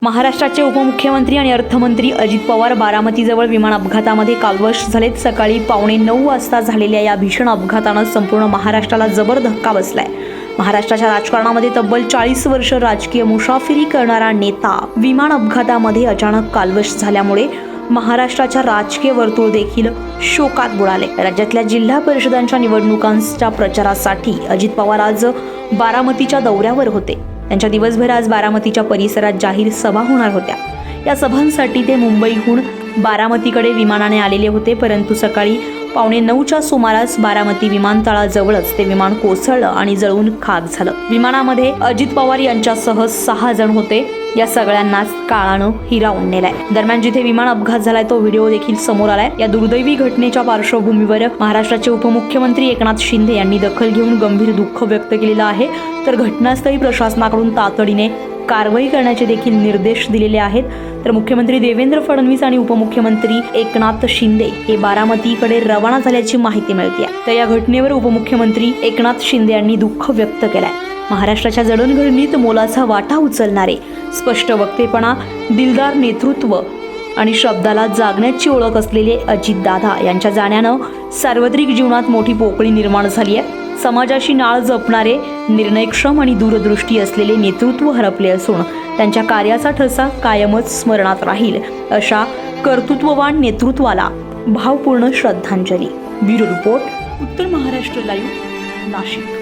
महाराष्ट्राचे उपमुख्यमंत्री आणि अर्थमंत्री अजित पवार बारामतीजवळ विमान अपघातामध्ये कालवश झालेत. सकाळी 8:45 वाजता झालेल्या या भीषण अपघातानं संपूर्ण महाराष्ट्राला जबर धक्का बसलाय. महाराष्ट्राच्या राजकारणामध्ये तब्बल 40 वर्ष राजकीय मुसाफिरी करणारा नेता विमान अपघातामध्ये अचानक कालवश झाल्यामुळे महाराष्ट्राच्या राजकीय वर्तुळ देखील शोकात बुडाले. राज्यातल्या जिल्हा परिषदांच्या निवडणुकांच्या प्रचारासाठी अजित पवार आज बारामतीच्या दौऱ्यावर होते. त्यांच्या दिवसभर आज बारामतीच्या परिसरात जाहीर सभा होणार होत्या. या सभांसाठी ते मुंबईहून बारामतीकडे विमानाने आलेले होते, परंतु सकाळी 8:45च्या सुमारास बारामती विमानतळाजवळच ते विमान कोसळलं आणि जळून खाक झालं. विमानामध्ये अजित पवार यांच्यासह 6 जण होते. या सगळ्यांनाच काळानं हिरावून नेलाय. दरम्यान जिथे विमान अपघात झालाय तो व्हिडिओ देखील समोर आलाय. या दुर्दैवी घटनेच्या पार्श्वभूमीवर महाराष्ट्राचे उपमुख्यमंत्री एकनाथ शिंदे यांनी दखल घेऊन गंभीर दुःख व्यक्त केलेलं आहे. तर घटनास्थळी प्रशासनाकडून तातडीने कारवाई करण्याचे देखील निर्देश दिलेले आहेत. तर मुख्यमंत्री देवेंद्र फडणवीस आणि उपमुख्यमंत्री एकनाथ शिंदे हे बारामतीकडे रवाना झाल्याची माहिती मिळते. तर या घटनेवर उपमुख्यमंत्री एकनाथ शिंदे यांनी दुःख व्यक्त केलंय. महाराष्ट्राच्या जडणघडणीत मोलाचा वाटा उचलणारे, स्पष्ट वक्तेपणा, दिलदार नेतृत्व आणि शब्दाला जागण्याची ओळख असलेले अजितदादा यांच्या जाण्यानं सार्वत्रिक जीवनात मोठी पोकळी निर्माण झाली आहे. समाजाशी नाळ जपणारे, निर्णयक्षम आणि दूरदृष्टी असलेले नेतृत्व हरपले असून त्यांच्या कार्याचा ठसा कायमच स्मरणात राहील. अशा कर्तृत्ववान नेतृत्वाला भावपूर्ण श्रद्धांजली. ब्युरो रिपोर्ट, उत्तर महाराष्ट्र लाईव्ह, नाशिक.